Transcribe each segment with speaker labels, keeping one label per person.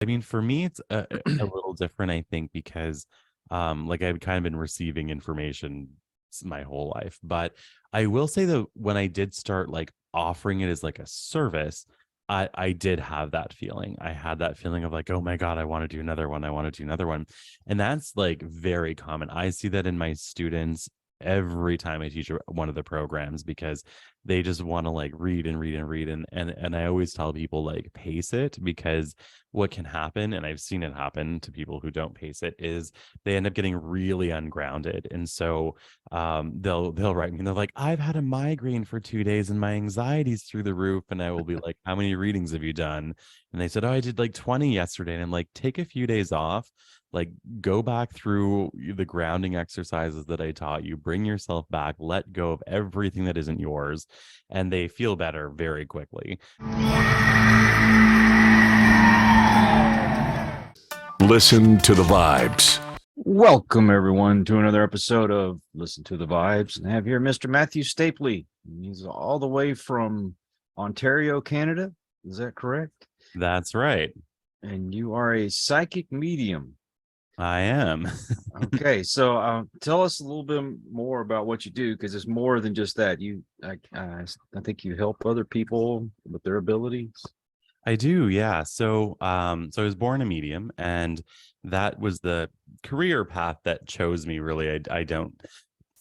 Speaker 1: I mean, for me, it's a little different, I think, because like I've kind of been receiving information my whole life. But I will say that when I did start like offering it as like a service, I did have that feeling. I had that feeling of like, oh my God, I want to do another one. I want to do another one. And that's like very common. I see that in my students every time I teach one of the programs because they just want to like read and read and read. And I always tell people like pace it, because what can happen, and I've seen it happen to people who don't pace it, is they end up getting really ungrounded. And so they'll write me and they're like, I've had a migraine for 2 days and my anxiety's through the roof. And I will be like, how many readings have you done? And they said, oh, I did like 20 yesterday. And I'm like, take a few days off, like go back through the grounding exercises that I taught you, bring yourself back, let go of everything that isn't yours, and they feel better very quickly.
Speaker 2: Listen to the vibes.
Speaker 3: Welcome, everyone, to another episode of Listen to the Vibes. And I have here Mr. Matthew Stapley. He's all the way from Ontario, Canada. Is that correct?
Speaker 1: That's right.
Speaker 3: And you are a psychic medium.
Speaker 1: I am.
Speaker 3: Okay, so tell us a little bit more about what you do, because it's more than just that. I think you help other people with their abilities.
Speaker 1: I do, yeah. So I was born a medium, and that was the career path that chose me, really. I don't,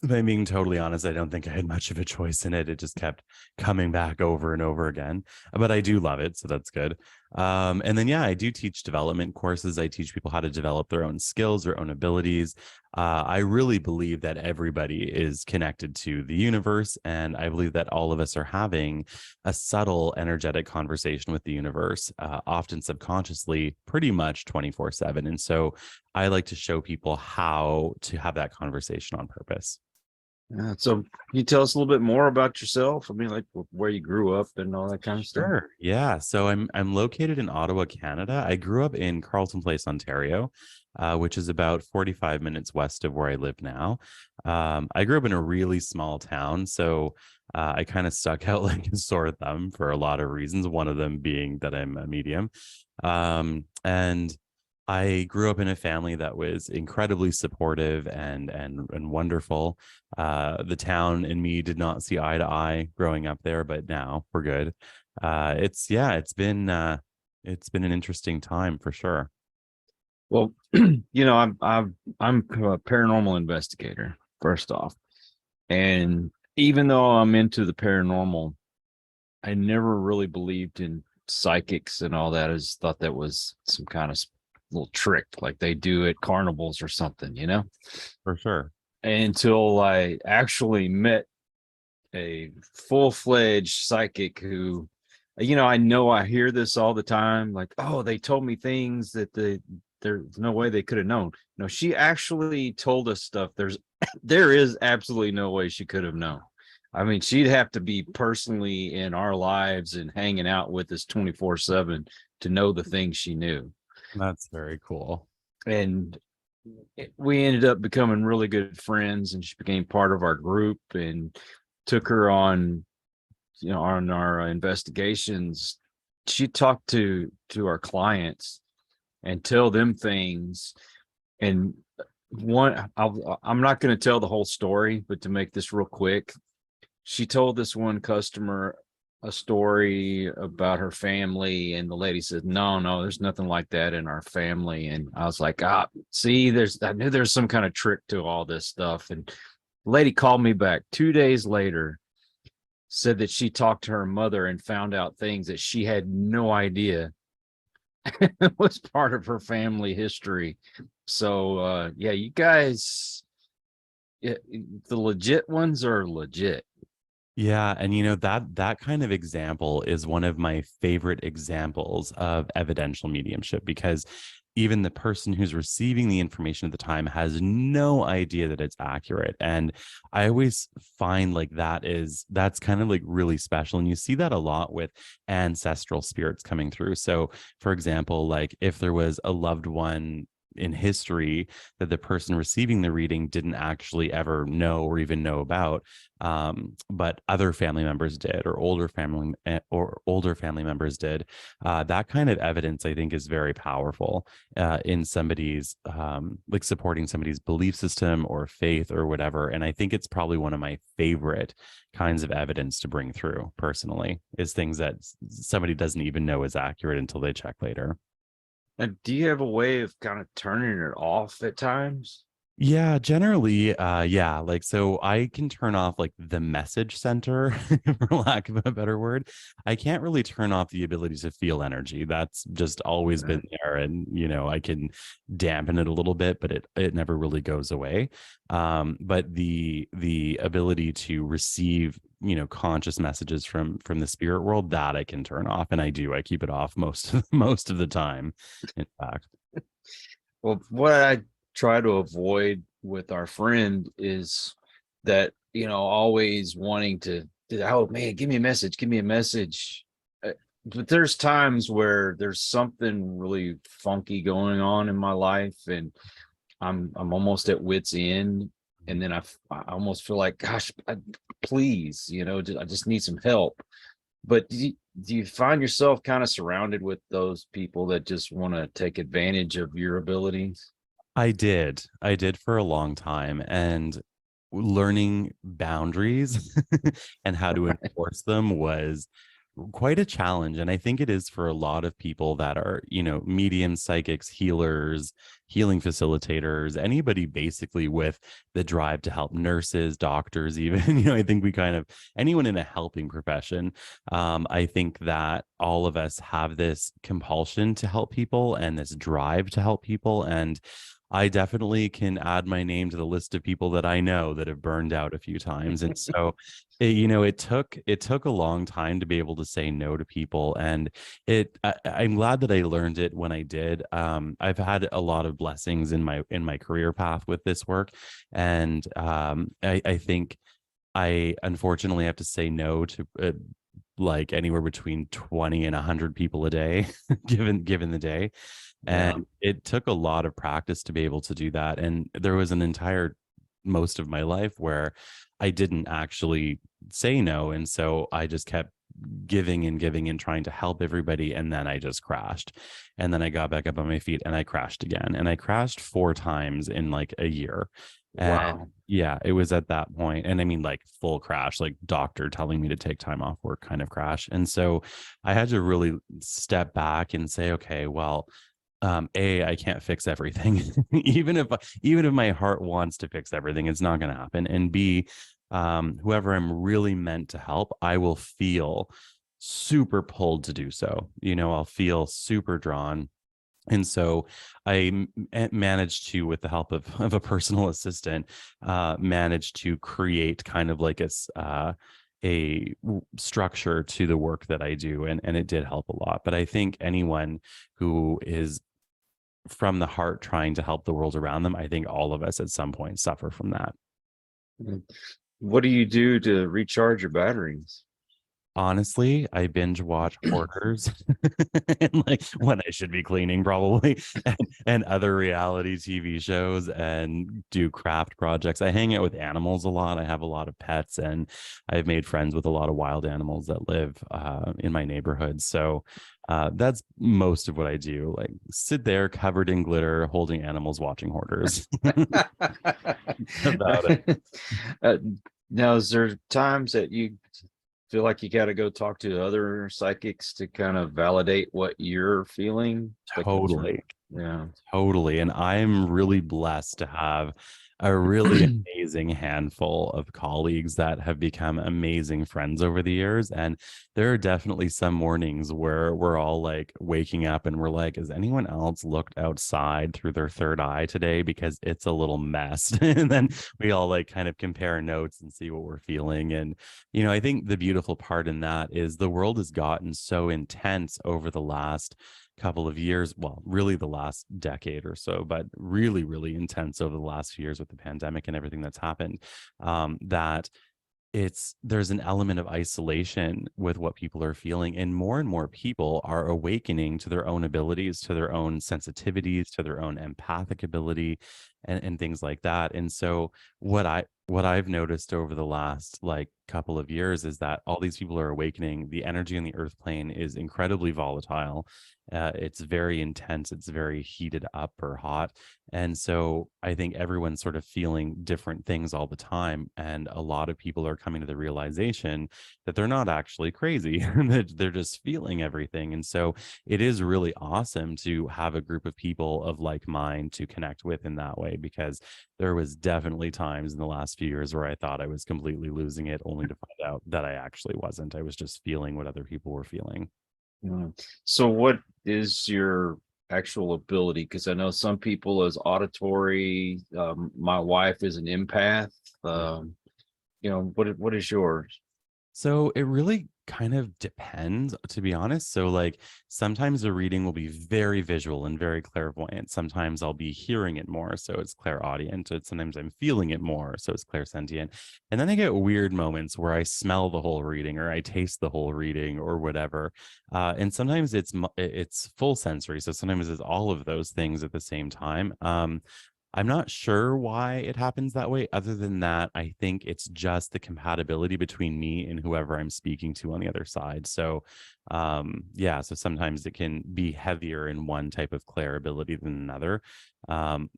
Speaker 1: if I'm being totally honest, I don't think I had much of a choice in it. It just kept coming back over and over again. But I do love it, so that's good. And then, yeah, I do teach development courses. I teach people how to develop their own skills, their own abilities. I really believe that everybody is connected to the universe, and I believe that all of us are having a subtle, energetic conversation with the universe, often subconsciously, pretty much 24/7. And so I like to show people how to have that conversation on purpose.
Speaker 3: So can you tell us a little bit more about yourself? I mean, like where you grew up and all that kind of stuff.
Speaker 1: Sure. Yeah. So I'm located in Ottawa, Canada. I grew up in Carleton Place, Ontario, which is about 45 minutes west of where I live now. I grew up in a really small town, so I kind of stuck out like a sore thumb for a lot of reasons. One of them being that I'm a medium, and I grew up in a family that was incredibly supportive and wonderful. The town and me did not see eye to eye growing up there, but now we're good. It's been an interesting time for sure.
Speaker 3: Well, I'm a paranormal investigator, first off. And even though I'm into the paranormal, I never really believed in psychics and all that. I just thought that was some kind of little trick like they do at carnivals or something,
Speaker 1: For sure.
Speaker 3: until I actually met a full-fledged psychic who, I hear this all the time, like, oh, they told me things that there's no way they could have known. No, she actually told us stuff there is absolutely no way she could have known. I mean, she'd have to be personally in our lives and hanging out with us 24/7 to know the things she knew.
Speaker 1: That's very cool.
Speaker 3: And we ended up becoming really good friends, and she became part of our group and took her on, on our investigations. She talked to our clients and tell them things. And I'm not going to tell the whole story, but to make this real quick, she told this one customer a story about her family, and the lady said, no, there's nothing like that in our family. And I was like, see, I knew there's some kind of trick to all this stuff. And the lady called me back 2 days later, said that she talked to her mother and found out things that she had no idea was part of her family history. So yeah, you guys, the legit ones are legit.
Speaker 1: Yeah, and that kind of example is one of my favorite examples of evidential mediumship, because even the person who's receiving the information at the time has no idea that it's accurate. And I always find like that's kind of like really special. And you see that a lot with ancestral spirits coming through. So for example, like if there was a loved one in history that the person receiving the reading didn't actually ever know or even know about, but other family members did, or older family members did. That kind of evidence, I think, is very powerful in somebody's like supporting somebody's belief system or faith or whatever. And I think it's probably one of my favorite kinds of evidence to bring through personally, is things that somebody doesn't even know is accurate until they check later.
Speaker 3: And do you have a way of kind of turning it off at times?
Speaker 1: Yeah, generally, yeah. Like, so I can turn off like the message center, for lack of a better word. I can't really turn off the ability to feel energy. That's just always been there. And, I can dampen it a little bit, but it never really goes away. But the ability to receive, conscious messages from the spirit world, that I can turn off. And I do. I keep it off most of the time, in fact.
Speaker 3: Well, what I try to avoid with our friend is that, always wanting to, oh man, give me a message, give me a message. But there's times where there's something really funky going on in my life, and I'm almost at wit's end. And then I almost feel like, gosh, please, I just need some help. But do you find yourself kind of surrounded with those people that just want to take advantage of your abilities?
Speaker 1: I did. I did for a long time. And learning boundaries and how to enforce them was quite a challenge. And I think it is for a lot of people that are, mediums, psychics, healers, healing facilitators, anybody basically with the drive to help, nurses, doctors, even, I think we kind of, anyone in a helping profession. I think that all of us have this compulsion to help people and this drive to help people. And I definitely can add my name to the list of people that I know that have burned out a few times. And so, it took a long time to be able to say no to people. And I'm glad that I learned it when I did. I've had a lot of blessings in my career path with this work. And I think I unfortunately have to say no to like anywhere between 20 and 100 people a day, given the day. And it took a lot of practice to be able to do that. And there was an entire most of my life where I didn't actually say no. And so I just kept giving and trying to help everybody. And then I just crashed. And then I got back up on my feet and I crashed again. And I crashed 4 times in like a year. And
Speaker 3: Wow.
Speaker 1: yeah, it was at that point. And I mean, like full crash, like doctor telling me to take time off work kind of crash. And so I had to really step back and say, okay, well, I can't fix everything. even if my heart wants to fix everything, it's not going to happen. And B, whoever I'm really meant to help, I will feel super pulled to do so. I'll feel super drawn. And so I managed to, with the help of a personal assistant, managed to create kind of like a structure to the work that I do. And it did help a lot. But I think anyone who is from the heart trying to help the world around them, I think all of us at some point suffer from that.
Speaker 3: What do you do to recharge your batteries?
Speaker 1: Honestly, I binge watch Hoarders and like when I should be cleaning probably, and other reality TV shows, and do craft projects. I hang out with animals a lot. I have a lot of pets, and I've made friends with a lot of wild animals that live in my neighborhood. So that's most of what I do. Like sit there covered in glitter, holding animals, watching Hoarders. About it.
Speaker 3: Now, is there times that you feel like you got to go talk to other psychics to kind of validate what you're feeling?
Speaker 1: Totally.
Speaker 3: Yeah.
Speaker 1: Totally. And I'm really blessed to have a really amazing handful of colleagues that have become amazing friends over the years. And there are definitely some mornings where we're all like waking up and we're like, has anyone else looked outside through their third eye today? Because it's a little mess. And then we all like kind of compare notes and see what we're feeling. And, I think the beautiful part in that is the world has gotten so intense over the last couple of years, well, really the last decade or so, but really, really intense over the last few years with the pandemic and everything that's happened, that there's an element of isolation with what people are feeling, and more people are awakening to their own abilities, to their own sensitivities, to their own empathic ability, and things like that. And so what I've noticed over the last like couple of years is that all these people are awakening. The energy in the earth plane is incredibly volatile. It's very intense, it's very heated up or hot. And so I think everyone's sort of feeling different things all the time. And a lot of people are coming to the realization that they're not actually crazy, that they're just feeling everything. And so it is really awesome to have a group of people of like mind to connect with in that way, because there was definitely times in the last few years where I thought I was completely losing it, only to find out that I actually wasn't. I was just feeling what other people were feeling.
Speaker 3: So what is your actual ability? Because I know some people is auditory. My wife is an empath. What is yours?
Speaker 1: So it really kind of depends, to be honest. So, like, sometimes the reading will be very visual and very clairvoyant. Sometimes I'll be hearing it more, so it's clairaudient. Sometimes I'm feeling it more, so it's clairsentient. And then I get weird moments where I smell the whole reading, or I taste the whole reading, or whatever. And sometimes it's full sensory. So sometimes it's all of those things at the same time. I'm not sure why it happens that way. Other than that, I think it's just the compatibility between me and whoever I'm speaking to on the other side. So, yeah, so sometimes it can be heavier in one type of clair ability than another.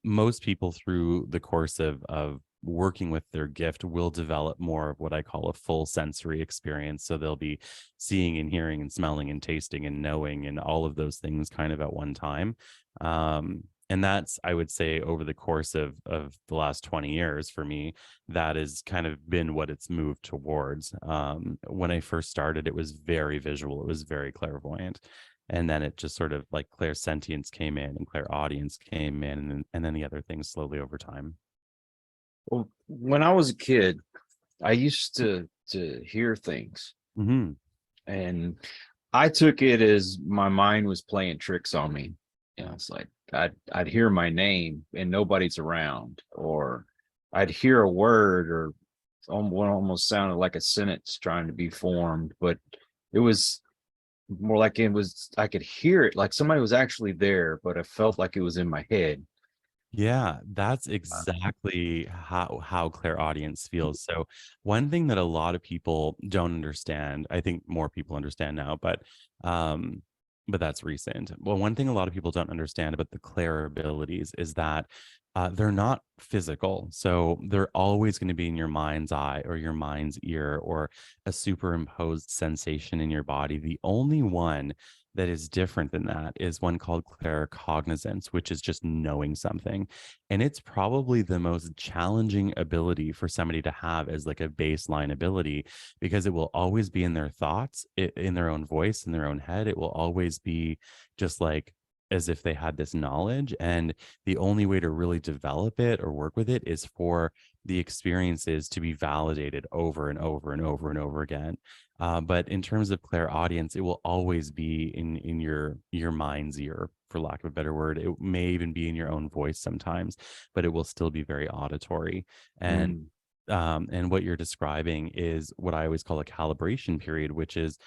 Speaker 1: Most people through the course of working with their gift will develop more of what I call a full sensory experience. So they'll be seeing and hearing and smelling and tasting and knowing and all of those things kind of at one time. And that's, I would say, over the course of the last 20 years for me, that has kind of been what it's moved towards. When I first started, it was very visual, it was very clairvoyant. And then it just sort of like clairsentience came in and clairaudience came in, and then the other things slowly over time.
Speaker 3: Well, when I was a kid, I used to hear things,
Speaker 1: Hmm.
Speaker 3: and I took it as my mind was playing tricks on me. It's like I'd hear my name and nobody's around, or I'd hear a word, or what almost sounded like a sentence trying to be formed, but it was more like I could hear it, like somebody was actually there, but I felt like it was in my head.
Speaker 1: Yeah, that's
Speaker 3: Uh,
Speaker 1: exactly how clairaudience feels. So one thing that a lot of people don't understand, I think more people understand now, but that's recent. Well, one thing a lot of people don't understand about the clair abilities is that they're not physical. So they're always going to be in your mind's eye or your mind's ear or a superimposed sensation in your body. The only one that is different than that is one called claircognizance, which is just knowing something. And it's probably the most challenging ability for somebody to have as like a baseline ability, because it will always be in their thoughts, in their own voice, in their own head. It will always be just like as if they had this knowledge. And the only way to really develop it or work with it is for the experiences to be validated over and over and over and over again. But in terms of clairaudience, it will always be in your mind's ear, for lack of a better word. It may even be in your own voice sometimes, but it will still be very auditory.
Speaker 3: mm,
Speaker 1: And what you're describing is what I always call a calibration period, which is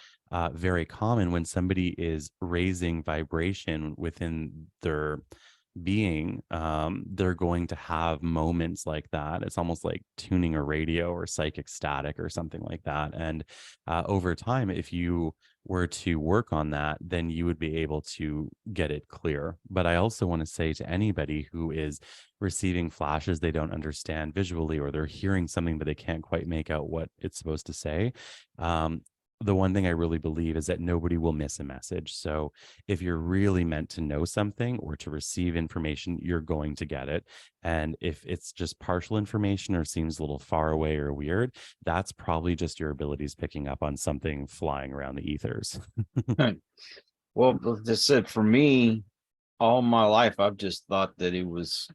Speaker 1: very common when somebody is raising vibration within their being. They're going to have moments like that. It's almost like tuning a radio or psychic static or something like that. And over time, if you were to work on that, then you would be able to get it clear. But I also want to say to anybody who is receiving flashes they don't understand visually, or they're hearing something but they can't quite make out what it's supposed to say, um, the one thing I really believe is that nobody will miss a message. So if you're really meant to know something or to receive information, you're going to get it. And if it's just partial information or seems a little far away or weird, that's probably just your abilities picking up on something flying around the ethers.
Speaker 3: well, as I said, for me, all my life, I've just thought that it was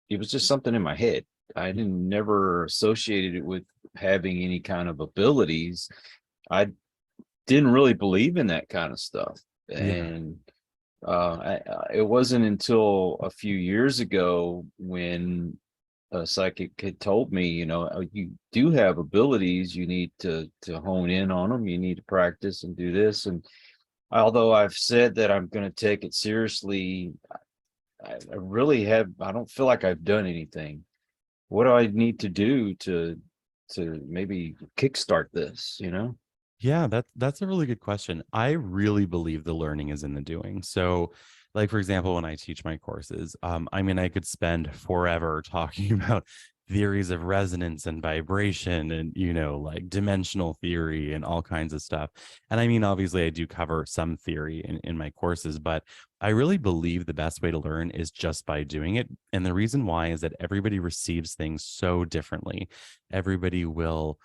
Speaker 3: just something in my head. I didn't never associated it with having any kind of abilities. I didn't really believe in that kind of stuff.
Speaker 1: Yeah.
Speaker 3: And it wasn't until a few years ago when a psychic had told me, you do have abilities. You need to hone in on them. You need to practice and do this. And although I've said that I'm going to take it seriously, I really have. I don't feel like I've done anything. What do I need to do to maybe kickstart this?
Speaker 1: Yeah, that's a really good question. I really believe the learning is in the doing. So, like for example, when I teach my courses, I mean, I could spend forever talking about theories of resonance and vibration and like dimensional theory and all kinds of stuff. And I mean, obviously, I do cover some theory in my courses, but I really believe the best way to learn is just by doing it. And the reason why is that everybody receives things so differently. Everybody will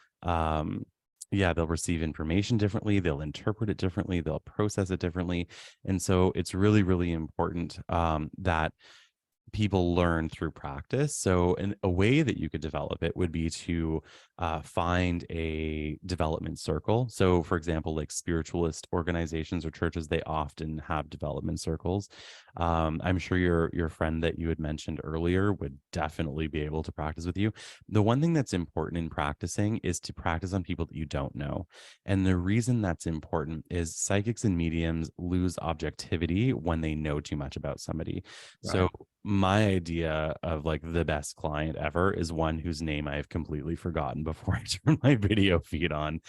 Speaker 1: yeah, they'll receive information differently, they'll interpret it differently, they'll process it differently. And so it's really, really important that people learn through practice. So a way that you could develop it would be to find a development circle. So for example, like spiritualist organizations or churches, they often have development circles. I'm sure your friend that you had mentioned earlier would definitely be able to practice with you. The one thing that's important in practicing is to practice on people that you don't know. And the reason that's important is psychics and mediums lose objectivity when they know too much about somebody. So
Speaker 3: Right.
Speaker 1: my idea of like the best client ever is one whose name I've completely forgotten before I turn my video feed on.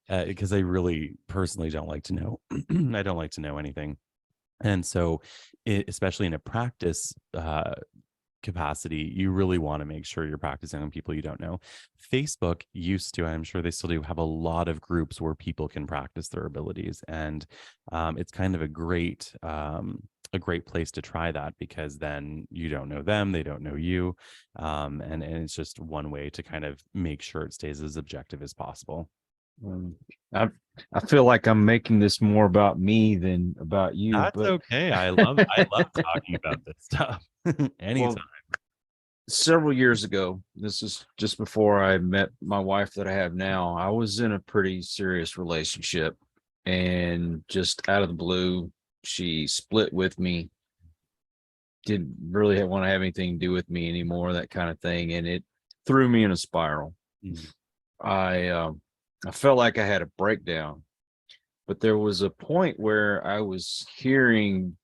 Speaker 1: Because I really personally don't like to know. I don't like to know anything. And so, especially in a practice capacity, you really want to make sure you're practicing on people you don't know. Facebook used to, I'm sure they still do, have a lot of groups where people can practice their abilities, and it's kind of a great place to try that, because then you don't know them, they don't know you, and it's just one way to kind of make sure it stays as objective as possible.
Speaker 3: Um, I I feel like I'm making this more about me than about you,
Speaker 1: That's
Speaker 3: but
Speaker 1: okay. I love talking about this stuff.
Speaker 3: well,
Speaker 1: Anytime.
Speaker 3: several years ago, this is just before I met my wife that I have now, I was in a pretty serious relationship, and just out of the blue, she split with me, didn't really want to have anything to do with me anymore, that kind of thing, and it threw me in a spiral.
Speaker 1: Mhm.
Speaker 3: I felt like I had a breakdown, but there was a point where I was hearing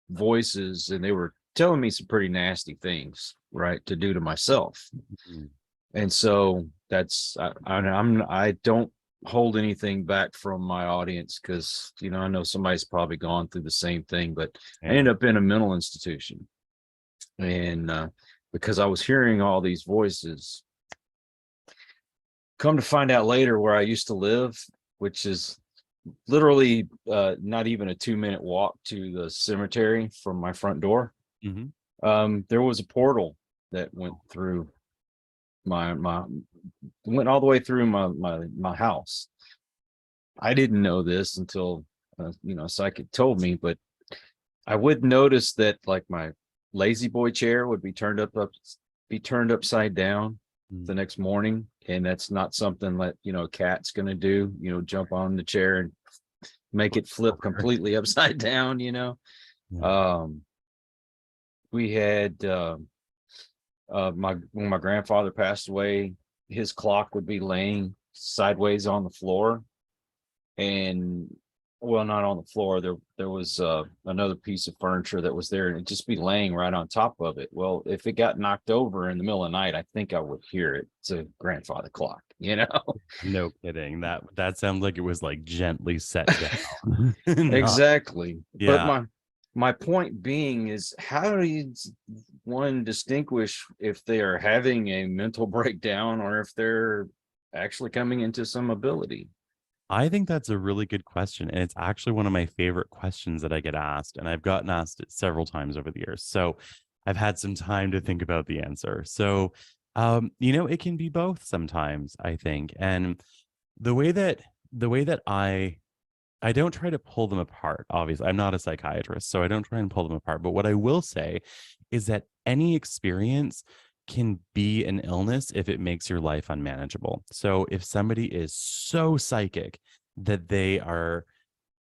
Speaker 3: voices, and they were telling me some pretty nasty things, right, to do to myself.
Speaker 1: Mhm.
Speaker 3: And so that's I don't hold anything back from my audience, because I know somebody's probably gone through the same thing, but I
Speaker 1: Yeah.
Speaker 3: ended up in a mental institution, and because I was hearing all these voices. Come to find out later, where I used to live, which is literally not even a 2-minute walk to the cemetery from my front door,
Speaker 1: Mhm.
Speaker 3: there was a portal that went through my went all the way through my house. I didn't know this until a psychic told me, but I would notice that, like, my lazy boy chair would be turned upside down the
Speaker 1: Mhm.
Speaker 3: next morning, and that's not something that a cat's going to do, jump on the chair and make it flip
Speaker 1: Over.
Speaker 3: completely upside down.
Speaker 1: Yeah.
Speaker 3: um we had my when my grandfather passed away, his clock would be laying sideways on the floor, and, well, not on the floor, there was another piece of furniture that was there, and it'd just be laying right on top of it. Well, if it got knocked over in the middle of the night, I think I would hear it. It's a grandfather clock.
Speaker 1: No kidding. That sounds like it was like gently set down. Not,
Speaker 3: Exactly. But
Speaker 1: yeah.
Speaker 3: my point being is, how do you one distinguish if they are having a mental breakdown, or if they're actually coming into some ability?
Speaker 1: I think that's a really good question. And it's actually one of my favorite questions that I get asked. And I've gotten asked it several times over the years. So I've had some time to think about the answer. So, it can be both sometimes, I think. And the way that I don't try to pull them apart. Obviously, I'm not a psychiatrist, so I don't try and pull them apart. But what I will say is that any experience can be an illness if it makes your life unmanageable. So if somebody is so psychic that they are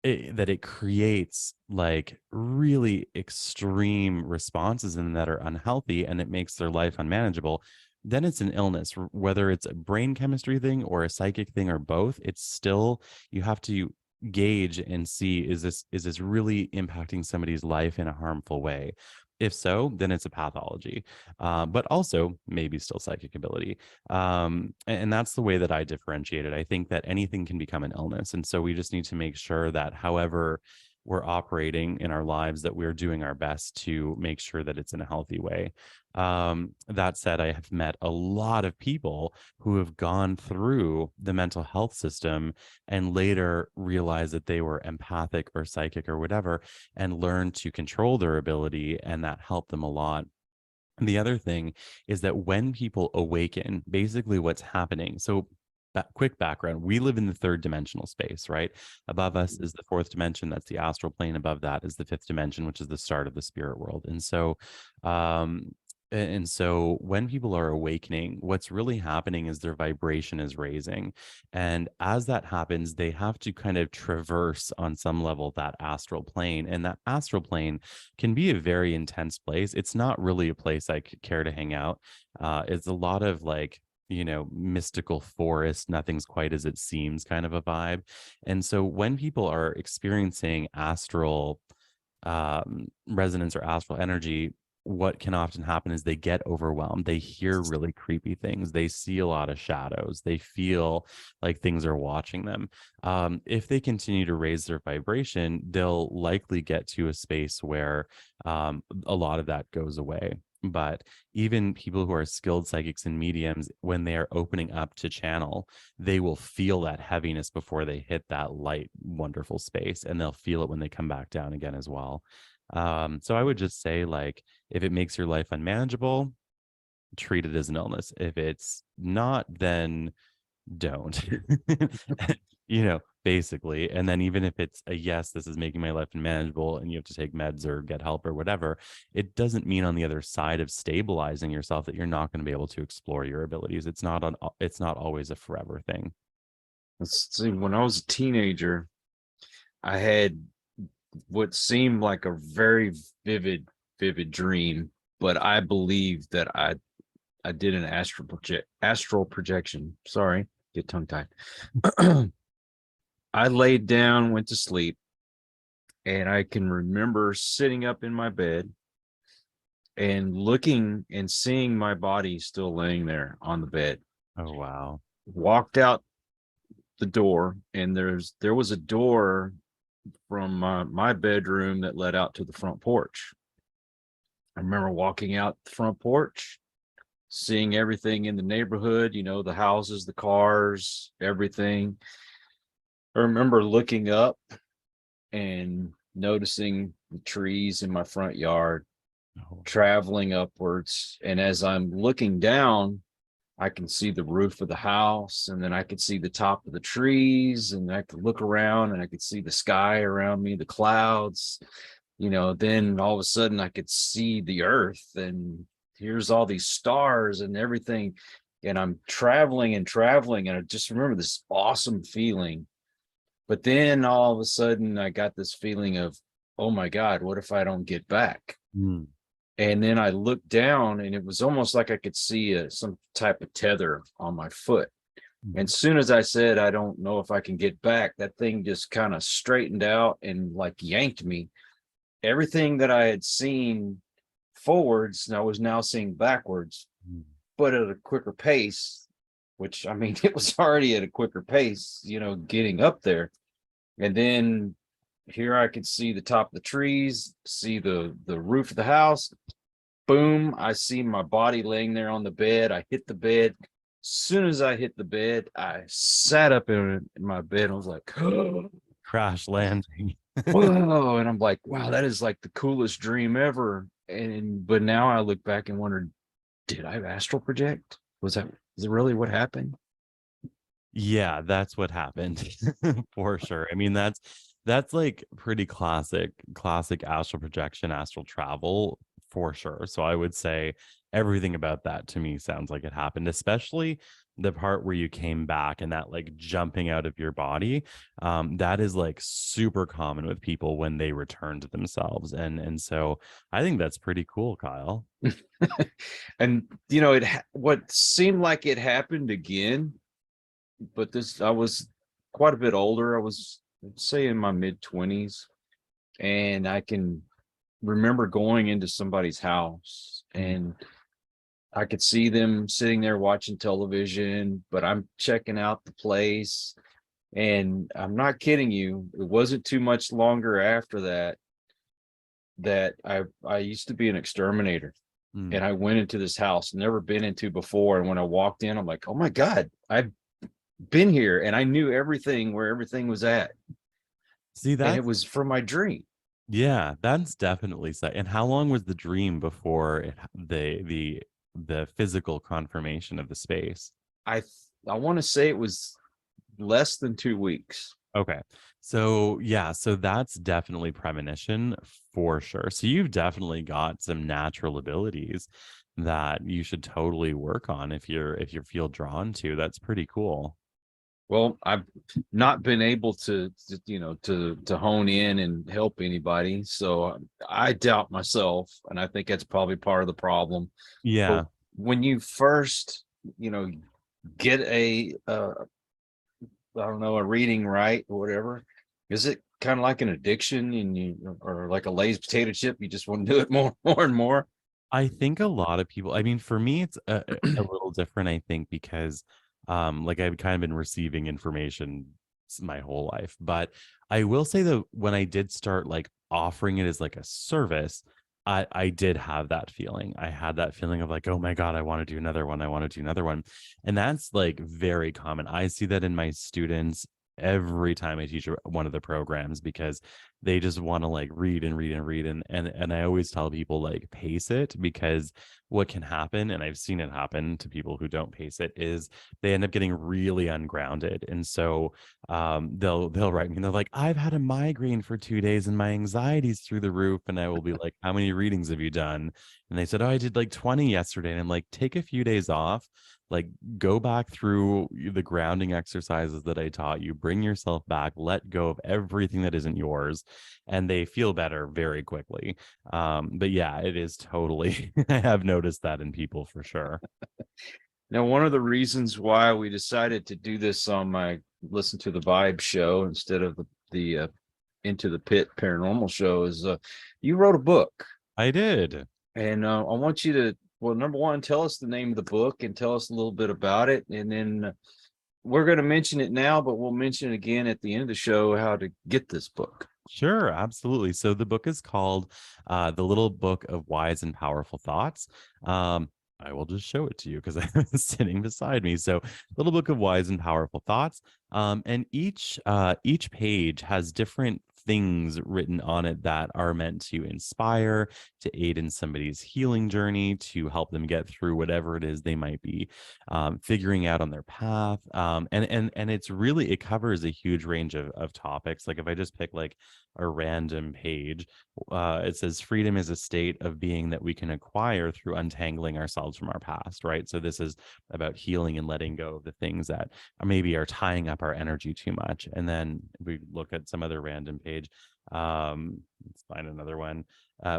Speaker 1: that it creates like really extreme responses in that are unhealthy, and it makes their life unmanageable, then it's an illness. Whether it's a brain chemistry thing or a psychic thing or both, it's still, you have to gauge and see, is this really impacting somebody's life in a harmful way? If so, then it's a pathology, but also maybe still psychic ability. And that's the way that I differentiate it. I think that anything can become an illness. And so we just need to make sure that however we're operating in our lives, that we're doing our best to make sure that it's in a healthy way. That said, I have met a lot of people who have gone through the mental health system and later realized that they were empathic or psychic or whatever, and learned to control their ability, and that helped them a lot. And the other thing is that when people awaken, basically what's happening. So, quick background, we live in the third dimensional space, right? Above us is the fourth dimension. That's the astral plane. Above that is the fifth dimension, which is the start of the spirit world. And so when people are awakening, what's really happening is their vibration is raising. And as that happens, they have to kind of traverse on some level that astral plane. And that astral plane can be a very intense place. It's not really a place I could care to hang out. It's a lot of like, mystical forest, nothing's quite as it seems kind of a vibe. And so when people are experiencing astral resonance or astral energy, what can often happen is they get overwhelmed. They hear really creepy things. They see a lot of shadows. They feel like things are watching them. If they continue to raise their vibration, they'll likely get to a space where a lot of that goes away. But even people who are skilled psychics and mediums, when they are opening up to channel, they will feel that heaviness before they hit that light, wonderful space. And they'll feel it when they come back down again as well. So I would just say, like, if it makes your life unmanageable, treat it as an illness. If it's not, then don't. Basically. And then even if it's a yes, this is making my life unmanageable and you have to take meds or get help or whatever, it doesn't mean on the other side of stabilizing yourself that you're not going to be able to explore your abilities. It's not always a forever thing.
Speaker 3: Let's see, when I was a teenager, I had what seemed like a very vivid dream, but I believe that I did an astral projection. Sorry, get tongue tied. I laid down, went to sleep, and I can remember sitting up in my bed and looking and seeing my body still laying there on the bed.
Speaker 1: Oh, wow.
Speaker 3: Walked out the door, and there was a door from my bedroom that led out to the front porch. I remember walking out the front porch, seeing everything in the neighborhood, the houses, the cars, everything. I remember looking up and noticing the trees in my front yard, traveling upwards. And as I'm looking down, I can see the roof of the house, and then I could see the top of the trees, and I could look around and I could see the sky around me, the clouds, then all of a sudden I could see the earth, and here's all these stars and everything. And I'm traveling, and I just remember this awesome feeling. But then all of a sudden I got this feeling of, oh my God, what if I don't get back?
Speaker 1: Mm.
Speaker 3: And then I looked down, and it was almost like I could see some type of tether on my foot. And as soon as I said, I don't know if I can get back, that thing just kind of straightened out and like yanked me. Everything that I had seen forwards, and I was now seeing backwards, but at a quicker pace, which, I mean, it was already at a quicker pace, getting up there. And then here I could see the top of the trees, see the roof of the house. Boom, I see my body laying there on the bed. I hit the bed. As soon as I hit the bed, I sat up in my bed. I was like, oh,
Speaker 1: Crash landing.
Speaker 3: whoa. And I'm like, wow, that is like the coolest dream ever. But now I look back and wonder, did I astral project? Is it really what happened?
Speaker 1: Yeah, that's what happened. For sure. I mean, that's like pretty classic astral projection, astral travel for sure. So I would say everything about that to me sounds like it happened, especially the part where you came back and that like jumping out of your body. That is like super common with people when they return to themselves. And so I think that's pretty cool, Kyle.
Speaker 3: And what seemed like it happened again, but I was quite a bit older. I was, let's say, in my mid-20s, and I can remember going into somebody's house, and I could see them sitting there watching television, but I'm checking out the place. And I'm not kidding you, it wasn't too much longer after that I used to be an exterminator.
Speaker 1: Mm.
Speaker 3: And I went into this house never been into before. And when I walked in, I'm like, oh my God, I've been here, and I knew everything, where everything was at.
Speaker 1: See,
Speaker 3: And it
Speaker 1: that's
Speaker 3: was from my dream.
Speaker 1: yeah, that's definitely so. And how long was the dream before the physical confirmation of the space?
Speaker 3: I I want to say it was less than 2 weeks.
Speaker 1: Okay. So yeah, so that's definitely premonition for sure. So you've definitely got some natural abilities that you should totally work on if you feel drawn to. That's pretty cool.
Speaker 3: Well, I've not been able to hone in and help anybody, so I doubt myself, and I think that's probably part of the problem. But
Speaker 1: Yeah.
Speaker 3: when you first, get I don't know, a reading right or whatever, is it kind of like an addiction, or like a Lay's potato chip? You just want to do it more, more and more.
Speaker 1: I think a lot of people, I mean, for me, it's a little different, I think, because like I've kind of been receiving information my whole life. But I will say that when I did start like offering it as like a service, I did have that feeling. I had that feeling of like, oh my God, I want to do another one. I want to do another one. And that's like very common. I see that in my students every time I teach one of the programs because they just want to like read and read and read and I always tell people like pace it, because what can happen, and I've seen it happen to people who don't pace it, is they end up getting really ungrounded. And so they'll write me and they're like, I've had a migraine for 2 days and my anxiety's through the roof. And I will be like, how many readings have you done? And they said, oh, I did like 20 yesterday. And I'm like, take a few days off, like go back through the grounding exercises that I taught you, bring yourself back, let go of everything that isn't yours, and they feel better very quickly. But yeah, it is totally I have noticed that in people for sure.
Speaker 3: Now, one of the reasons why we decided to do this on my Listen to the Vibe show instead of the Into the Pit paranormal show is you wrote a book.
Speaker 1: I did.
Speaker 3: And I want you to, well, number one, tell us the name of the book and tell us a little bit about it. And then we're going to mention it now, but we'll mention it again at the end of the show how to get this book.
Speaker 1: Sure, absolutely. So the book is called The Little Book of Wise and Powerful Thoughts. I will just show it to you because it's sitting beside me. So, Little Book of Wise and Powerful Thoughts. And each page has different things written on it that are meant to inspire, to aid in somebody's healing journey, to help them get through whatever it is they might be figuring out on their path. And it's really, it covers a huge range of topics. Like if I just pick like a random page, it says freedom is a state of being that we can acquire through untangling ourselves from our past, right? So this is about healing and letting go of the things that maybe are tying up our energy too much. And then we look at some other random page. Let's find another one.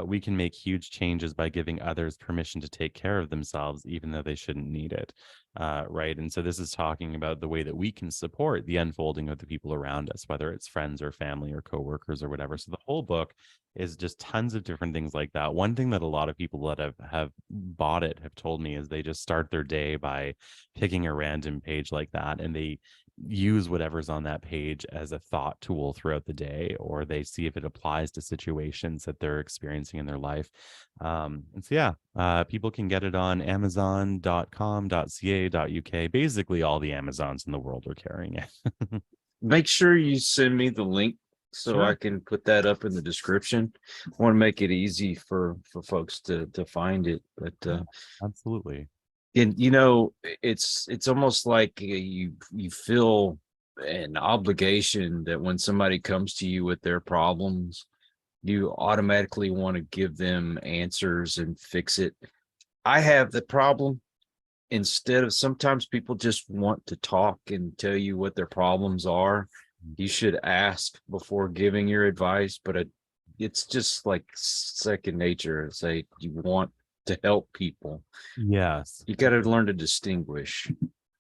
Speaker 1: We can make huge changes by giving others permission to take care of themselves, even though they shouldn't need it. Right. And so this is talking about the way that we can support the unfolding of the people around us, whether it's friends or family or coworkers or whatever. So the whole book is just tons of different things like that. One thing that a lot of people that have bought it have told me is they just start their day by picking a random page like that, and they use whatever's on that page as a thought tool throughout the day, or they see if it applies to situations that they're experiencing in their life. And so yeah, people can get it on amazon.com.ca.uk. Basically all the Amazons in the world are carrying it.
Speaker 3: Make sure you send me the link so
Speaker 1: Sure.
Speaker 3: I can put that up in the description. I want to make it easy for folks to find it. But
Speaker 1: Absolutely.
Speaker 3: and it's almost like you feel an obligation that when somebody comes to you with their problems, you automatically want to give them answers and fix it. I have the problem. Instead of, sometimes people just want to talk and tell you what their problems are. You should ask before giving your advice, but it's just like second nature. It's like you want to help people.
Speaker 1: Yes.
Speaker 3: You got to learn to distinguish.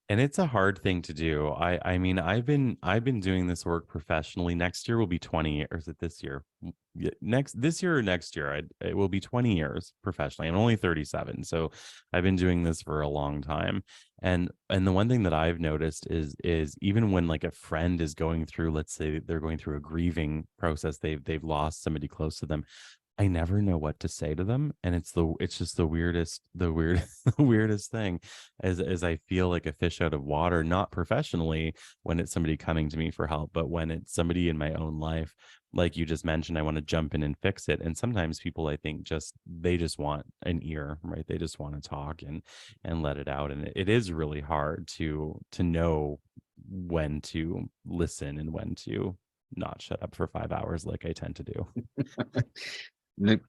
Speaker 1: And it's a hard thing to do. I mean, I've been doing this work professionally. Next year will be 20, or is it this year? This year or next year, it will be 20 years professionally. I'm only 37, so I've been doing this for a long time. And the one thing that I've noticed is even when like a friend is going through, let's say they're going through a grieving process, they've lost somebody close to them, I never know what to say to them. And it's just the weirdest thing, as I feel like a fish out of water, not professionally when it's somebody coming to me for help, but when it's somebody in my own life, like you just mentioned, I want to jump in and fix it. And sometimes people, I think, they just want an ear, right? They just want to talk and let it out. And it is really hard to know when to listen and when to not shut up for 5 hours like I tend to do.
Speaker 3: Nick,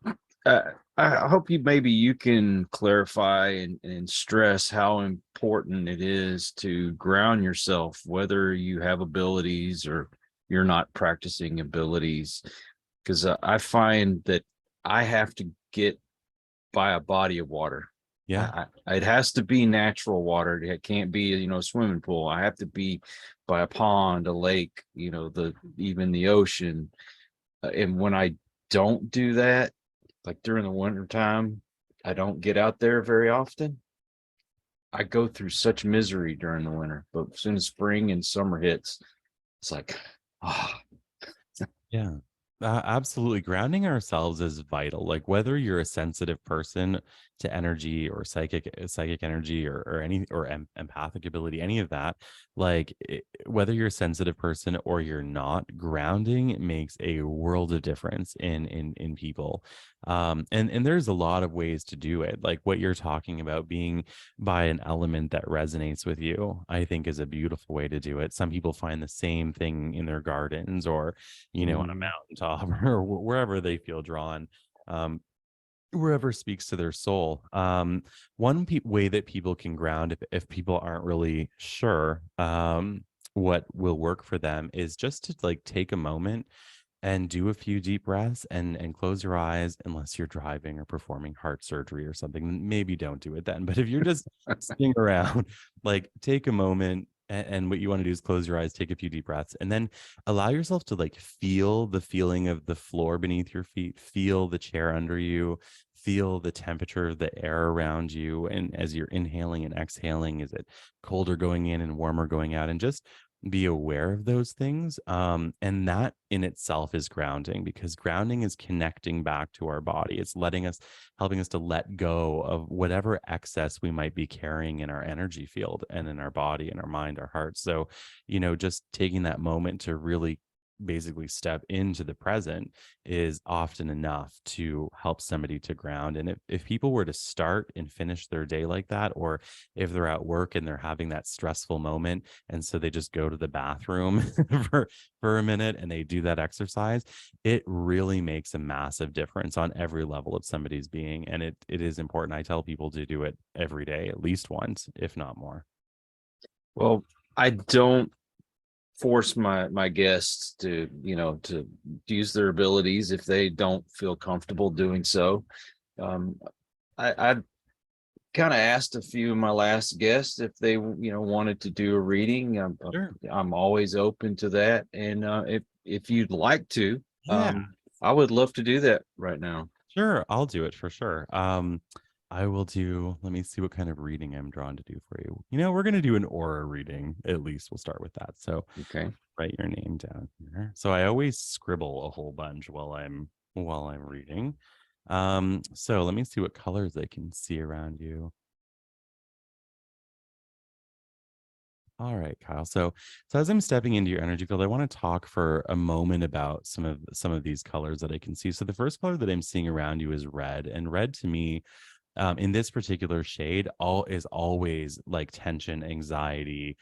Speaker 3: I hope maybe you can clarify and stress how important it is to ground yourself, whether you have abilities or you're not practicing abilities. Because I find that I have to get by a body of water.
Speaker 1: Yeah.
Speaker 3: It has to be natural water. It can't be, a swimming pool. I have to be by a pond, a lake, even the ocean. And when I don't do that, like during the winter time, I don't get out there very often. I go through such misery during the winter, but as soon as spring and summer hits, it's like, ah,
Speaker 1: Yeah, absolutely. Grounding ourselves is vital. Like whether you're a sensitive person to energy or psychic energy or any or empathic ability, any of that, whether you're a sensitive person or you're not, grounding makes a world of difference in people. And there's a lot of ways to do it. Like what you're talking about, being by an element that resonates with you, I think is a beautiful way to do it. Some people find the same thing in their gardens or on a mountaintop or wherever they feel drawn, wherever speaks to their soul. One way that people can ground, if people aren't really sure what will work for them, is just to like take a moment and do a few deep breaths and close your eyes, unless you're driving or performing heart surgery or something. Maybe don't do it then. But if you're just sitting around, like take a moment, and what you want to do is close your eyes, take a few deep breaths, and then allow yourself to like feel the feeling of the floor beneath your feet, feel the chair under you, feel the temperature of the air around you. And as you're inhaling and exhaling, is it colder going in and warmer going out? And just be aware of those things. And that in itself is grounding, because grounding is connecting back to our body. It's helping us to let go of whatever excess we might be carrying in our energy field and in our body and our mind, our heart. So, just taking that moment to really basically step into the present is often enough to help somebody to ground. And if people were to start and finish their day like that, or if they're at work and they're having that stressful moment, and so they just go to the bathroom for a minute and they do that exercise, it really makes a massive difference on every level of somebody's being. And it is important. I tell people to do it every day, at least once, if not more.
Speaker 3: well, I don't force my guests to use their abilities if they don't feel comfortable doing so. I kind of asked a few of my last guests if they wanted to do a reading.
Speaker 1: Sure.
Speaker 3: I'm always open to that, and if you'd like to,
Speaker 1: Yeah.
Speaker 3: I would love to do that right now.
Speaker 1: Sure, I'll do it for sure. I will do, let me see what kind of reading I'm drawn to do for you. We're going to do an aura reading. At least we'll start with that. So
Speaker 3: Okay.
Speaker 1: write your name down here. So I always scribble a whole bunch while I'm reading. So let me see what colors I can see around you. All right, Kyle. So as I'm stepping into your energy field, I want to talk for a moment about some of these colors that I can see. So the first color that I'm seeing around you is red, and red to me, in this particular shade, is always like tension, anxiety,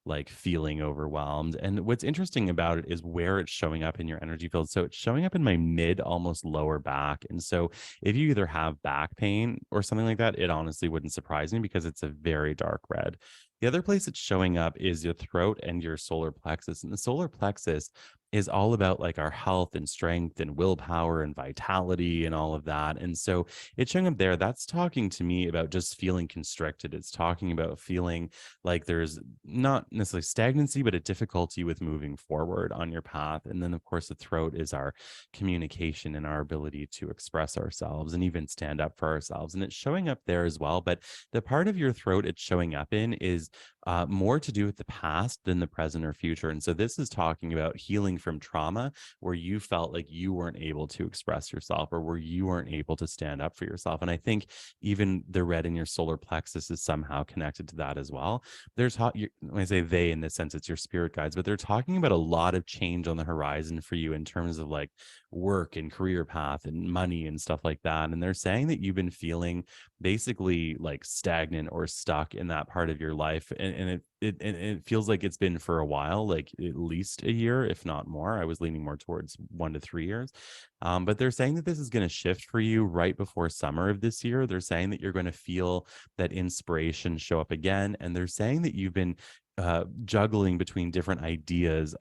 Speaker 1: like feeling overwhelmed. And what's interesting about it is where it's showing up in your energy field. So it's showing up in my mid, almost lower back. And so if you either have back pain or something like that, it honestly wouldn't surprise me because it's a very dark red. The other place it's showing up is your throat and your solar plexus. And the solar plexus is all about like our health and strength and willpower and vitality and all of that. And so it's showing up there. That's talking to me about just feeling constricted. It's talking about feeling like there's not necessarily stagnancy, but a difficulty with moving forward on your path. And then, of course, the throat is our communication and our ability to express ourselves and even stand up for ourselves. And it's showing up there as well. But the part of your throat it's showing up in is more to do with the past than the present or future. And so this is talking about healing from trauma where you felt like you weren't able to express yourself or where you weren't able to stand up for yourself. And I think even the red in your solar plexus is somehow connected to that as well. When I say they, in this sense, it's your spirit guides, but they're talking about a lot of change on the horizon for you in terms of like work and career path and money and stuff like that. And they're saying that you've been feeling basically like stagnant or stuck in that part of your life. And it feels like it's been for a while, like at least a year, if not more. I was leaning more towards 1 to 3 years. But they're saying that this is going to shift for you right before summer of this year. They're saying that you're going to feel that inspiration show up again. And they're saying that you've been juggling between different ideas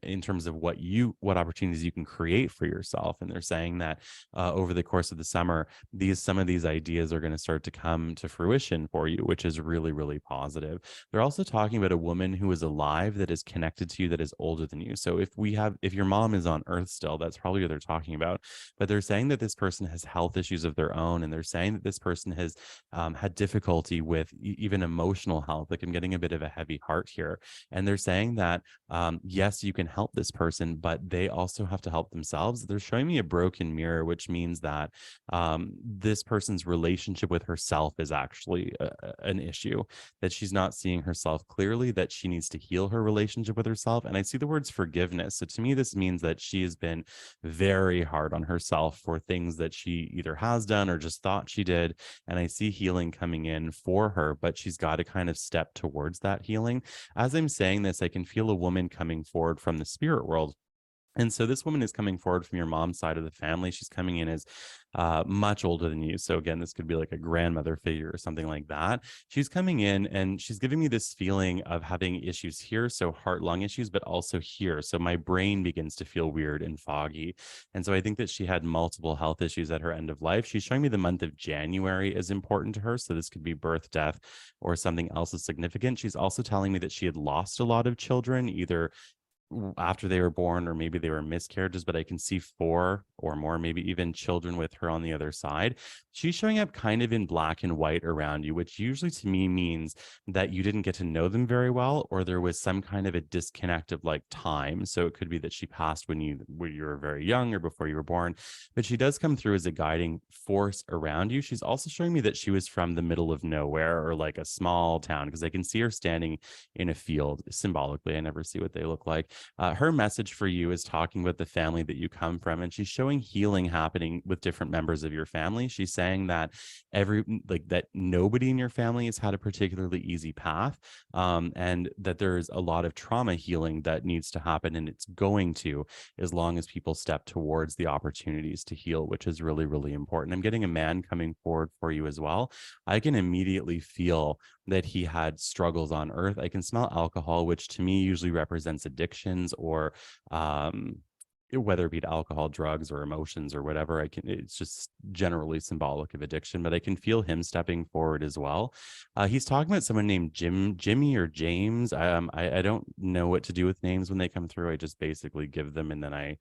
Speaker 1: in terms of what opportunities you can create for yourself. And they're saying that over the course of the summer, some of these ideas are going to start to come to fruition for you, which is really, really positive. They're also talking about a woman who is alive that is connected to you that is older than you. So if your mom is on Earth still, that's probably what they're talking about. But they're saying that this person has health issues of their own, and they're saying that this person has had difficulty with even emotional health. Like I'm getting a bit of a heavy heart here. And they're saying that, yes, you can help this person, but they also have to help themselves. They're showing me a broken mirror, which means that this person's relationship with herself is actually an issue, that she's not seeing herself clearly, that she needs to heal her relationship with herself. And I see the words forgiveness. So to me, this means that she has been very hard on herself for things that she either has done or just thought she did. And I see healing coming in for her, but she's got to kind of step towards that healing. As I'm saying this, I can feel a woman coming forward from the spirit world. And so this woman is coming forward from your mom's side of the family. She's coming in as much older than you. So again, this could be like a grandmother figure or something like that. She's coming in and she's giving me this feeling of having issues here. So heart, lung issues, but also here. So my brain begins to feel weird and foggy. And so I think that she had multiple health issues at her end of life. She's showing me the month of January is important to her. So this could be birth, death, or something else is significant. She's also telling me that she had lost a lot of children, either after they were born or maybe they were miscarriages, but I can see 4 or more, maybe even children with her on the other side. She's showing up kind of in black and white around you, which usually to me means that you didn't get to know them very well, or there was some kind of a disconnect of like time. So it could be that she passed when you were very young or before you were born, but she does come through as a guiding force around you. She's also showing me that she was from the middle of nowhere or like a small town, because I can see her standing in a field symbolically. I never see what they look like. Her message for you is talking about the family that you come from, and she's showing healing happening with different members of your family. She's saying that that nobody in your family has had a particularly easy path, and that there's a lot of trauma healing that needs to happen, and it's going to, as long as people step towards the opportunities to heal, which is really, really important. I'm getting a man coming forward for you as well. I can immediately feel that he had struggles on Earth. I can smell alcohol, which to me usually represents addictions or whether it be to alcohol, drugs, or emotions or whatever. It's just generally symbolic of addiction, but I can feel him stepping forward as well. He's talking about someone named Jimmy or James. I don't know what to do with names when they come through. I just basically give them and then I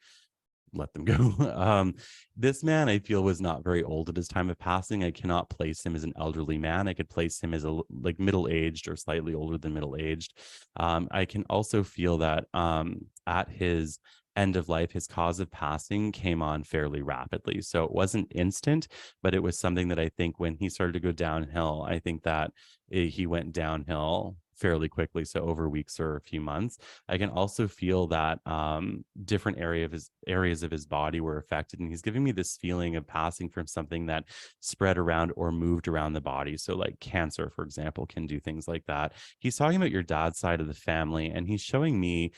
Speaker 1: let them go. This man I feel was not very old at his time of passing. I cannot place him as an elderly man. I could place him as like middle-aged or slightly older than middle-aged. I can also feel that at his end of life, his cause of passing came on fairly rapidly. So it wasn't instant, but it was something that I think when he started to go downhill, I think that he went downhill fairly quickly, so over weeks or a few months. I can also feel that different areas of his body were affected, and he's giving me this feeling of passing from something that spread around or moved around the body. So like cancer, for example, can do things like that. He's talking about your dad's side of the family, and he's showing me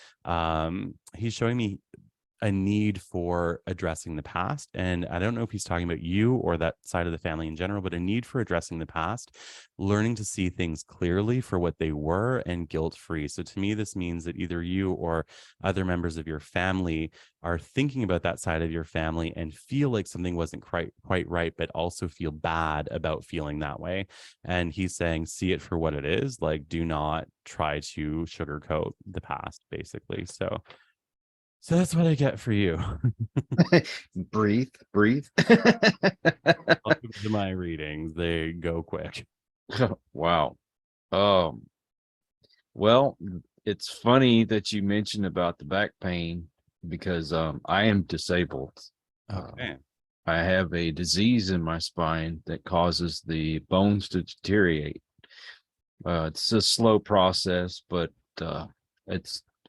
Speaker 1: a need for addressing the past. And I don't know if he's talking about you or that side of the family in general, but a need for addressing the past, learning to see things clearly for what they were and guilt-free. So to me, this means that either you or other members of your family are thinking about that side of your family and feel like something wasn't quite right, but also feel bad about feeling that way. And he's saying, see it for what it is. Like, do not try to sugarcoat the past, basically. So that's what I get for you.
Speaker 3: Breathe.
Speaker 1: Welcome to my readings. They go quick.
Speaker 3: Wow. Well, it's funny that you mentioned about the back pain because I am disabled.
Speaker 1: Okay.
Speaker 3: I have a disease in my spine that causes the bones to deteriorate. It's a slow process, but I've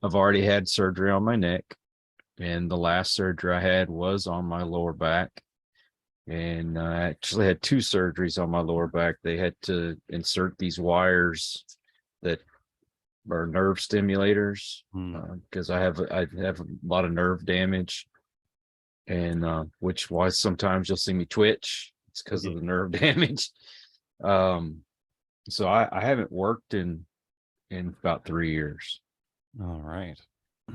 Speaker 3: already had surgery on my neck, and the last surgery I had was on my lower back. And I actually had 2 surgeries on my lower back. They had to insert these wires that are nerve stimulators because I have a lot of nerve damage, and which was sometimes you'll see me twitch. It's because of the nerve damage. So I haven't worked in about 3 years.
Speaker 1: All right.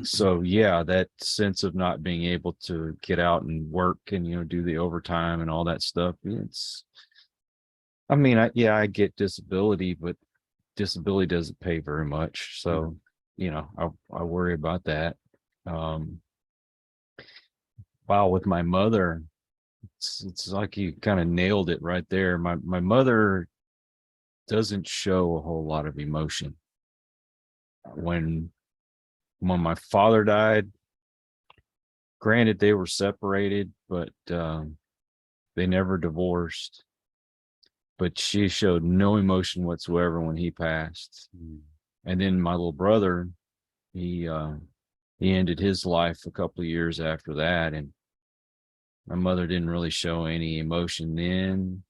Speaker 3: So yeah, that sense of not being able to get out and work and do the overtime and all that stuff, I get disability, but disability doesn't pay very much, so I worry about that. Wow, with my mother, it's like you kind of nailed it right there. My mother doesn't show a whole lot of emotion. When my father died, granted they were separated, but they never divorced. But she showed no emotion whatsoever when he passed. And then my little brother, he ended his life a couple of years after that, and my mother didn't really show any emotion then.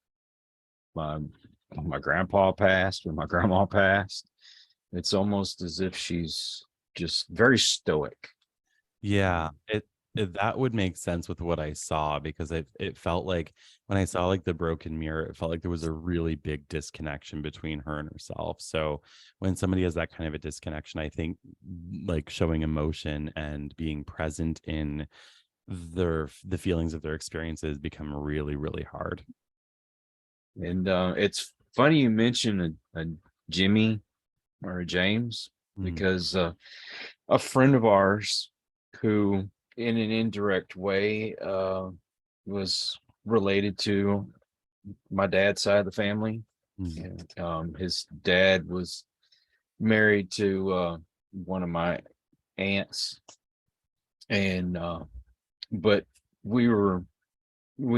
Speaker 3: My grandpa passed when my grandma passed. It's almost as if she's just very stoic.
Speaker 1: Yeah, that would make sense with what I saw, because it felt like when I saw like the broken mirror, it felt like there was a really big disconnection between her and herself. So when somebody has that kind of a disconnection, I think like showing emotion and being present in the feelings of their experiences become really, really hard.
Speaker 3: And it's funny you mention a Jimmy or a James, because a friend of ours who in an indirect way was related to my dad's side of the family. And, his dad was married to one of my aunts, and but we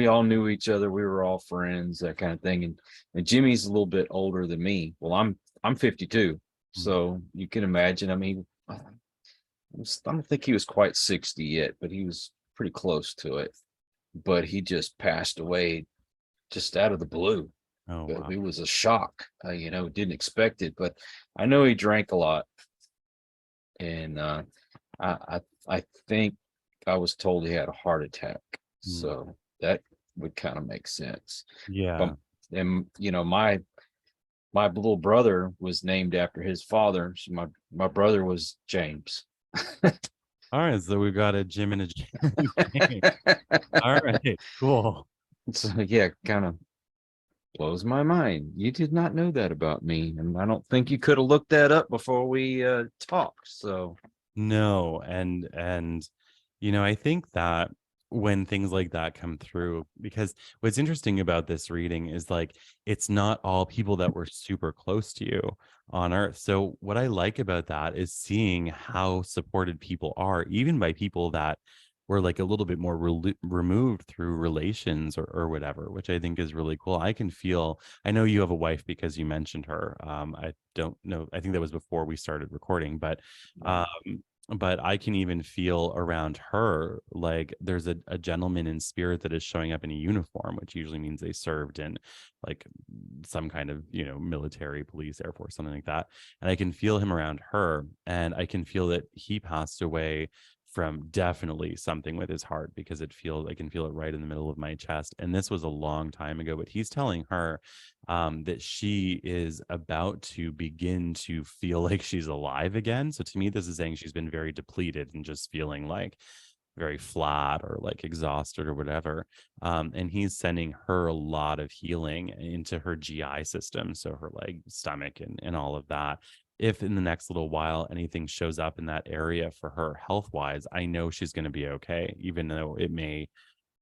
Speaker 3: all knew each other. We were all friends, that kind of thing. And Jimmy's a little bit older than me. Well, I'm 52, so you can imagine. I mean, I don't think he was quite 60 yet, but he was pretty close to it. But he just passed away just out of the blue.
Speaker 1: Oh, wow.
Speaker 3: It was a shock. Didn't expect it, but I know he drank a lot, and I think I was told he had a heart attack. So that would kind of make sense.
Speaker 1: Yeah.
Speaker 3: And my little brother was named after his father. So my brother was James.
Speaker 1: All right, so we've got a Jim and a James. All right, cool.
Speaker 3: So yeah, kind of blows my mind. You did not know that about me, and I don't think you could have looked that up before we talked. So
Speaker 1: no, and I think that when things like that come through, because what's interesting about this reading is like it's not all people that were super close to you on earth. So what I like about that is seeing how supported people are, even by people that we're like a little bit more removed through relations or whatever, which I think is really cool. I can feel, I know you have a wife because you mentioned her. I don't know. I think that was before we started recording,
Speaker 3: Yeah.
Speaker 1: um, but I can even feel around her like there's a gentleman in spirit that is showing up in a uniform, which usually means they served in like some kind of, you know, military, police, Air Force, something like that. And I can feel him around her, and I can feel that he passed away from definitely something with his heart, because it feels, I can feel it right in the middle of my chest. And this was a long time ago, but he's telling her that she is about to begin to feel like she's alive again. So to me, this is saying she's been very depleted and just feeling like very flat or like exhausted or whatever. And he's sending her a lot of healing into her GI system, so her like stomach and all of that. If in the next little while anything shows up in that area for her health wise, I know she's going to be okay, even though it may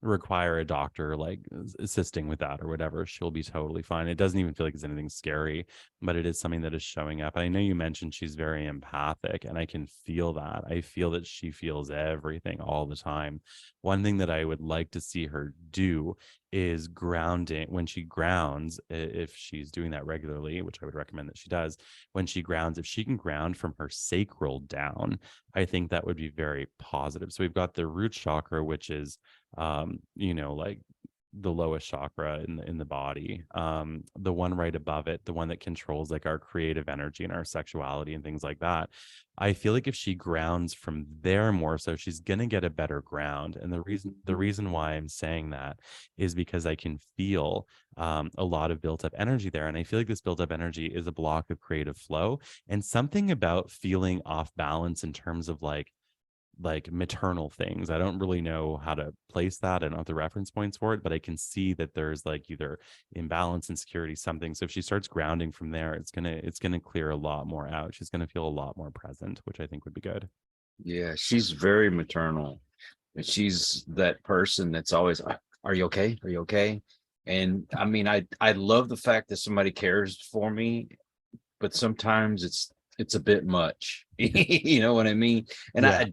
Speaker 1: require a doctor like assisting with that or whatever. She'll be totally fine. It doesn't even feel like it's anything scary, but it is something that is showing up. I know you mentioned she's very empathic, and I can feel that. I feel that she feels everything all the time. One thing that I would like to see her do is grounding. When she grounds, if she's doing that regularly, which I would recommend that she does, when she grounds, if she can ground from her sacral down, I think that would be very positive. So we've got the root chakra, which is you know, like the lowest chakra in the body, the one right above it, the one that controls like our creative energy and our sexuality and things like that. I feel like if she grounds from there more, so she's gonna get a better ground. And the reason why I'm saying that is because I can feel a lot of built up energy there, and I feel like this built up energy is a block of creative flow, and something about feeling off balance in terms of like maternal things. I don't really know how to place that and other reference points for it, but I can see that there's like either imbalance, insecurity, something. So if she starts grounding from there, it's gonna clear a lot more out. She's gonna feel a lot more present, which I think would be good.
Speaker 3: Yeah, she's very maternal. And she's that person that's always, are you okay? Are you okay? And I mean, I love the fact that somebody cares for me, but sometimes it's a bit much. You know what I mean? And
Speaker 1: Yeah.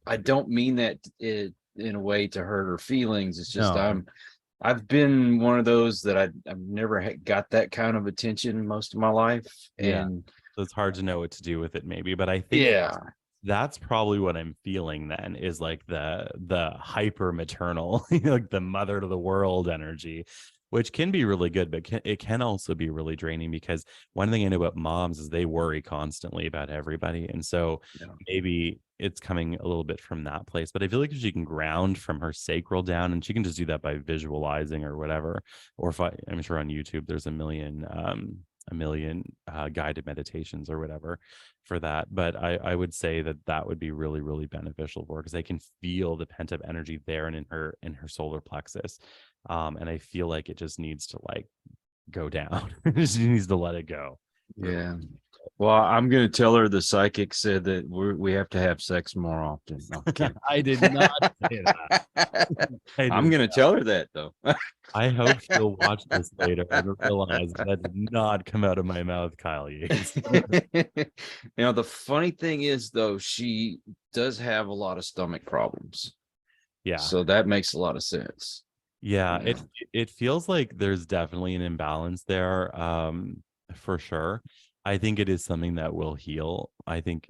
Speaker 3: I don't mean that in a way to hurt her feelings. It's just
Speaker 1: No.
Speaker 3: I've been one of those that I've never got that kind of attention most of my life.
Speaker 1: Yeah.
Speaker 3: And
Speaker 1: So it's hard to know what to do with it maybe, but I think
Speaker 3: yeah,
Speaker 1: that's probably what I'm feeling then, is like the hyper maternal, like the mother to the world energy, which can be really good, but it can also be really draining, because one thing I know about moms is they worry constantly about everybody. And so
Speaker 3: yeah,
Speaker 1: maybe it's coming a little bit from that place. But I feel like if she can ground from her sacral down, and she can just do that by visualizing or whatever, or if I'm sure on YouTube there's a million guided meditations or whatever for that. But I would say that that would be really, really beneficial for her, because I can feel the pent up energy there and in her solar plexus. And I feel like it just needs to like go down. She needs to let it go. Really.
Speaker 3: yeah. Well, I'm gonna tell her the psychic said that we have to have sex more often. No, I'm kidding.
Speaker 1: I did not say that. I
Speaker 3: I'm
Speaker 1: did.
Speaker 3: gonna tell her that though.
Speaker 1: I hope she'll watch this later and realize that did not come out of my mouth, Kyle Yates.
Speaker 3: The funny thing is though, she does have a lot of stomach problems.
Speaker 1: Yeah.
Speaker 3: So that makes a lot of sense.
Speaker 1: Yeah,
Speaker 3: Yeah.
Speaker 1: it feels like there's definitely an imbalance there, for sure. I think it is something that will heal. I think,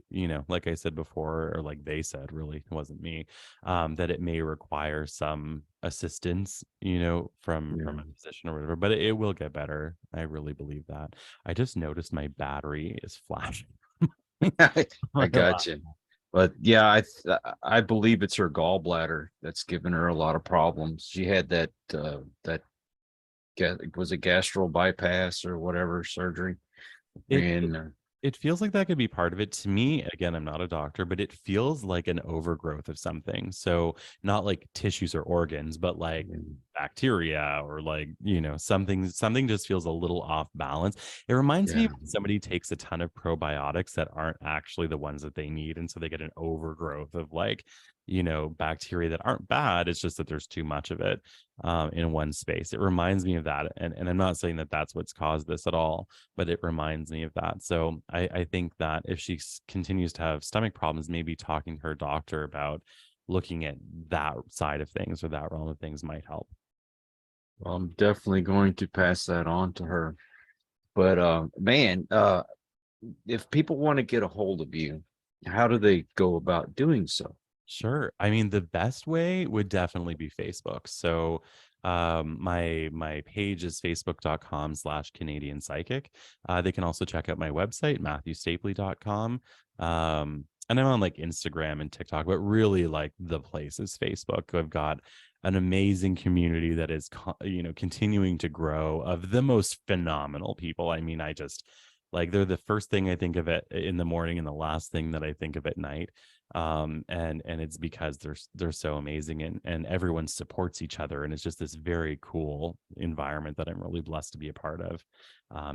Speaker 1: like I said before, or like they said, really, it wasn't me, that it may require some assistance, from
Speaker 3: Yeah.
Speaker 1: a physician or whatever, but it will get better. I really believe that. I just noticed my battery is flashing.
Speaker 3: I got you. But yeah, I believe it's her gallbladder that's given her a lot of problems. She had that was a gastral bypass or whatever surgery.
Speaker 1: It
Speaker 3: And
Speaker 1: It feels like that could be part of it. To me, again, I'm not a doctor, but it feels like an overgrowth of something. So not like tissues or organs, but like bacteria, or like, something just feels a little off balance. It reminds me
Speaker 3: yeah,
Speaker 1: of when somebody takes a ton of probiotics that aren't actually the ones that they need. And so they get an overgrowth of like, bacteria that aren't bad. It's just that there's too much of it in one space. It reminds me of that. And I'm not saying that that's what's caused this at all, but it reminds me of that. So I think that if she continues to have stomach problems, maybe talking to her doctor about looking at that side of things or that realm of things might help.
Speaker 3: Well, I'm definitely going to pass that on to her. But man, if people want to get a hold of you, how do they go about doing so?
Speaker 1: Sure. I mean, the best way would definitely be Facebook. So my page is facebook.com/Canadian Psychic. They can also check out my website, matthewstapley.com. And I'm on like Instagram and TikTok, but really like the place is Facebook. I've got an amazing community that is, continuing to grow of the most phenomenal people. I mean, I just like, they're the first thing I think of it in the morning and the last thing that I think of at night. And it's because they're so amazing, and everyone supports each other, and it's just this very cool environment that I'm really blessed to be a part of.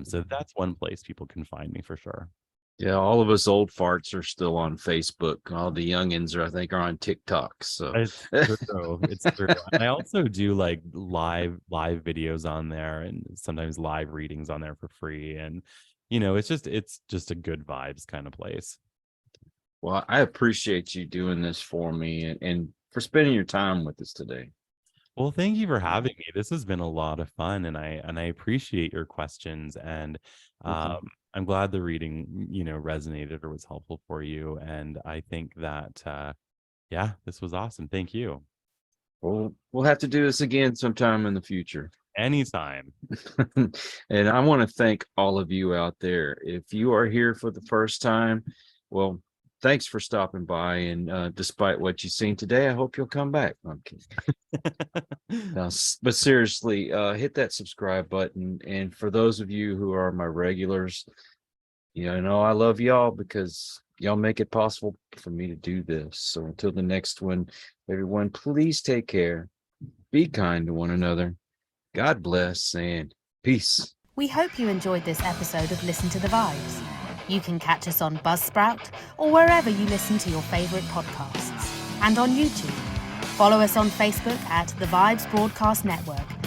Speaker 1: So that's one place people can find me for sure.
Speaker 3: Yeah, all of us old farts are still on Facebook. All the youngins are, I think, are on TikTok. So
Speaker 1: It's true. It's true. And I also do like live videos on there, and sometimes live readings on there for free. And it's just a good vibes kind of place.
Speaker 3: well, I appreciate you doing this for me and for spending your time with us today.
Speaker 1: Well, thank you for having me. This has been a lot of fun, and I appreciate your questions, and
Speaker 3: Mhm.
Speaker 1: I'm glad the reading, resonated or was helpful for you. And I think that yeah, this was awesome. Thank you.
Speaker 3: Well, we'll have to do this again sometime in the future.
Speaker 1: Anytime.
Speaker 3: And I want to thank all of you out there. If you are here for the first time, well, thanks for stopping by. And despite what you've seen today, I hope you'll come back. I'm kidding. Now, but seriously, hit that subscribe button. And for those of you who are my regulars, I love y'all because y'all make it possible for me to do this. So until the next one, everyone, please take care. Be kind to one another. God bless and peace.
Speaker 4: We hope you enjoyed this episode of Listen to the Vibes. You can catch us on Buzzsprout or wherever you listen to your favorite podcasts, and on YouTube. Follow us on Facebook at The Vibes Broadcast Network